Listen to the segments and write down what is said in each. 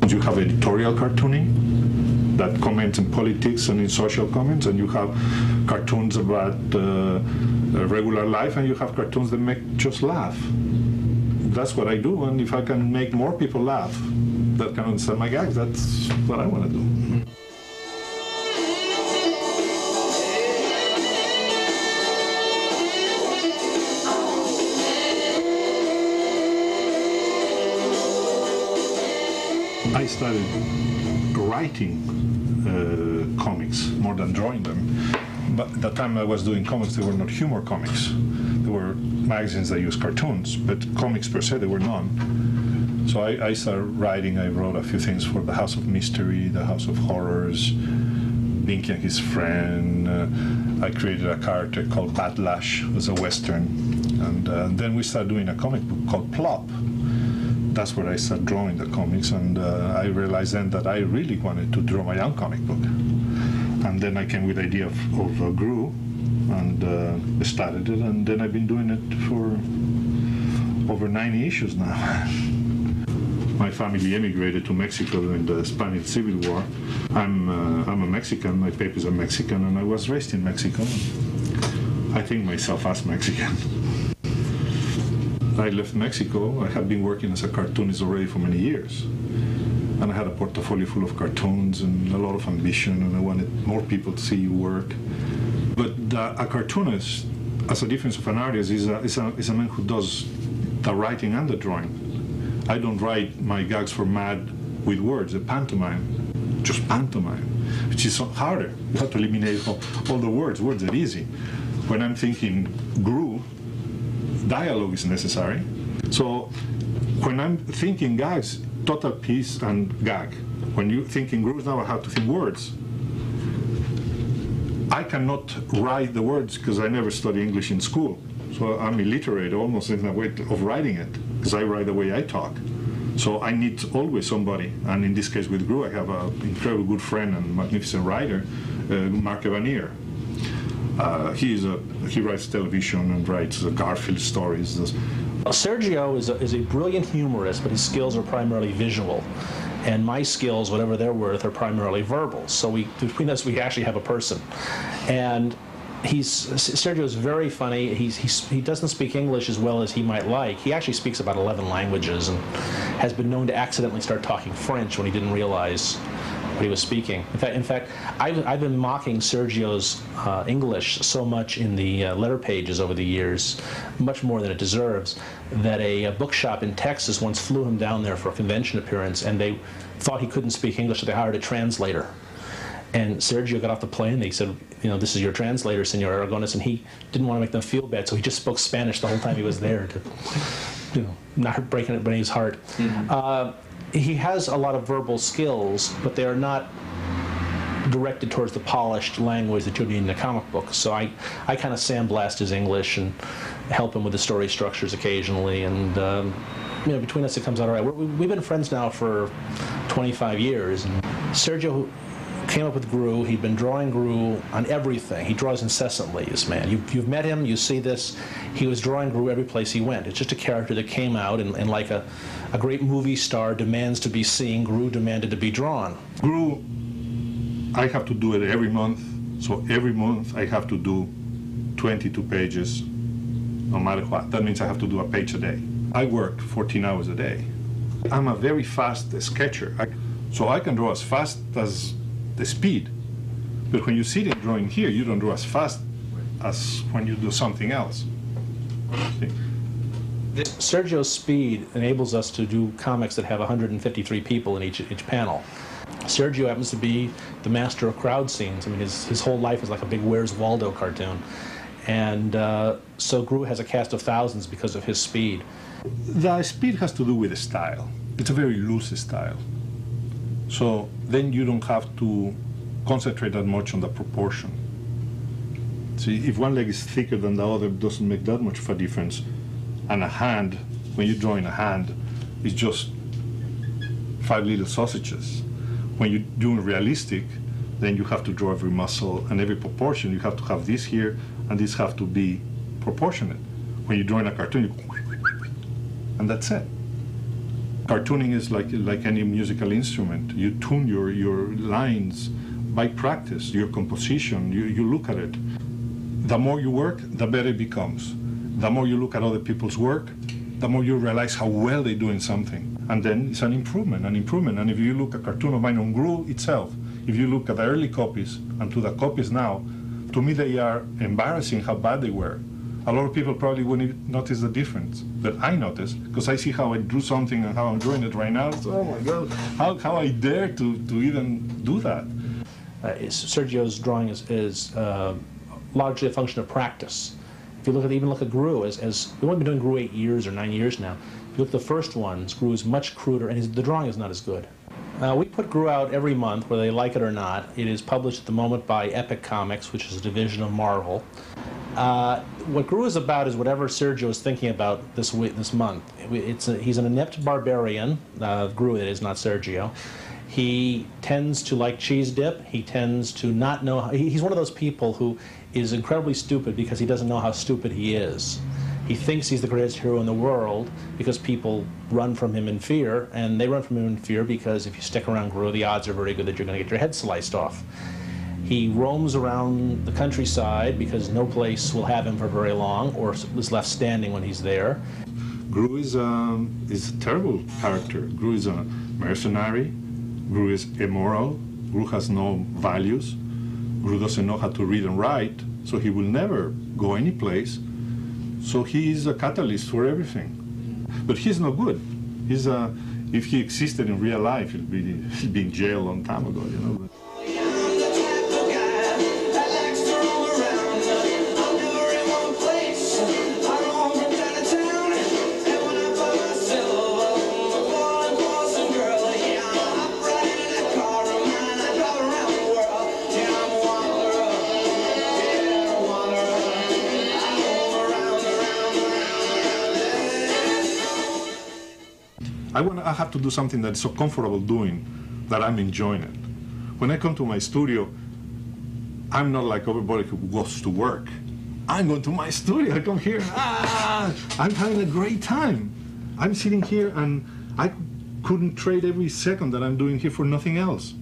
You have editorial cartooning that comments in politics and in social comments, and you have cartoons about regular life, and you have cartoons that make just laugh. That's what I do, and if I can make more people laugh that can understand my gags, that's what I want to do. I started writing comics more than drawing them. But at the time I was doing comics, they were not humor comics. They were magazines that used cartoons, but comics per se, they were none. So I started writing. I wrote a few things for the House of Mystery, the House of Horrors, Binky and His Friend. I created a character called Batlash, it was a Western. And then we started doing a comic book called Plop. That's where I started drawing the comics, and I realized then that I really wanted to draw my own comic book. And then I came with the idea of Gru, and started it, and then I've been doing it for over 90 issues now. My family emigrated to Mexico during the Spanish Civil War. I'm a Mexican, my papers are Mexican, and I was raised in Mexico. I think myself as Mexican. I left Mexico. I had been working as a cartoonist already for many years. And I had a portfolio full of cartoons and a lot of ambition, and I wanted more people to see you work. But a cartoonist, as a difference of an artist, is a man who does the writing and the drawing. I don't write my gags for Mad with words, a pantomime, just pantomime, which is harder. You have to eliminate all the words. Words are easy. When I'm thinking Gru, dialogue is necessary. So when I'm thinking gags, total piece and gag. When you think in groups, now I have to think words. I cannot write the words because I never studied English in school. So I'm illiterate almost in the way of writing it, because I write the way I talk. So I need always somebody, and in this case with Gru, I have an incredibly good friend and magnificent writer, Mark Evanier. He writes television and writes Garfield stories. Sergio is a brilliant humorist, but his skills are primarily visual. And my skills, whatever they're worth, are primarily verbal. So between us, we actually have a person. And Sergio is very funny. He doesn't speak English as well as he might like. He actually speaks about 11 languages and has been known to accidentally start talking French when he didn't realize what he was speaking. In fact, I've been mocking Sergio's English so much in the letter pages over the years, much more than it deserves, that a bookshop in Texas once flew him down there for a convention appearance, and they thought he couldn't speak English, so they hired a translator. And Sergio got off the plane, and they said, you know, this is your translator, Senor Aragones, and he didn't want to make them feel bad, so he just spoke Spanish the whole time he was there to, you know, not breaking anybody's heart. Mm-hmm. He has a lot of verbal skills, but they are not directed towards the polished language that you need in a comic book. So I kind of sandblast his English and help him with the story structures occasionally, and you know, between us it comes out all right. We've been friends now for 25 years. And Sergio came up with Gru. He'd been drawing Gru on everything. He draws incessantly, this man. You've met him, you see this. He was drawing Gru every place he went. It's just a character that came out, and like a great movie star demands to be seen, Gru demanded to be drawn. Gru, I have to do it every month. So every month I have to do 22 pages, no matter what. That means I have to do a page a day. I work 14 hours a day. I'm a very fast sketcher. So I can draw as fast as the speed. But when you see it drawing here, you don't draw as fast as when you do something else. See? Sergio's speed enables us to do comics that have 153 people in each panel. Sergio happens to be the master of crowd scenes. I mean, his whole life is like a big Where's Waldo cartoon. And so Gru has a cast of thousands because of his speed. The speed has to do with the style. It's a very loose style. So then you don't have to concentrate that much on the proportion. See, if one leg is thicker than the other, it doesn't make that much of a difference. And a hand, when you're drawing a hand, is just 5 little sausages. When you're doing realistic, then you have to draw every muscle and every proportion. You have to have this here, and this have to be proportionate. When you're drawing a cartoon, and that's it. Cartooning is like any musical instrument. You tune your lines by practice, your composition, you look at it. The more you work, the better it becomes. The more you look at other people's work, the more you realize how well they're doing something. And then it's an improvement. And if you look at a cartoon of mine on Gru itself, if you look at the early copies and to the copies now, to me they are embarrassing how bad they were. A lot of people probably wouldn't notice the difference, but I notice because I see how I drew something and how I'm drawing it right now. So, oh my God, how I dare to even do that. Sergio's drawing is largely a function of practice. If you even look at Gru, as we've only been doing Gru 8 years or 9 years now. If you look at the first ones, Gru is much cruder, and the drawing is not as good. We put Gru out every month, whether they like it or not. It is published at the moment by Epic Comics, which is a division of Marvel. What Gru is about is whatever Sergio is thinking about this month. He's an inept barbarian. Gru, it is, not Sergio. He tends to like cheese dip. He tends to not know. He's one of those people who is incredibly stupid because he doesn't know how stupid he is. He thinks he's the greatest hero in the world because people run from him in fear, and they run from him in fear because if you stick around Gru, the odds are very good that you're going to get your head sliced off. He roams around the countryside because no place will have him for very long or is left standing when he's there. Gru is a terrible character. Gru is a mercenary. Gru is immoral. Gru has no values. Gru doesn't know how to read and write, so he will never go any place. So he is a catalyst for everything. But he's no good. If he existed in real life, he'd be in jail a long time ago, you know. I have to do something that's so comfortable doing that I'm enjoying it. When I come to my studio, I'm not like everybody who goes to work. I'm going to my studio. I come here. I'm having a great time. I'm sitting here and I couldn't trade every second that I'm doing here for nothing else.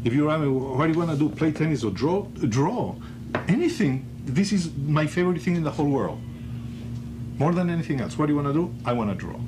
If you ask me, what do you want to do? Play tennis or draw? Draw. Anything. This is my favorite thing in the whole world. More than anything else. What do you want to do? I want to draw.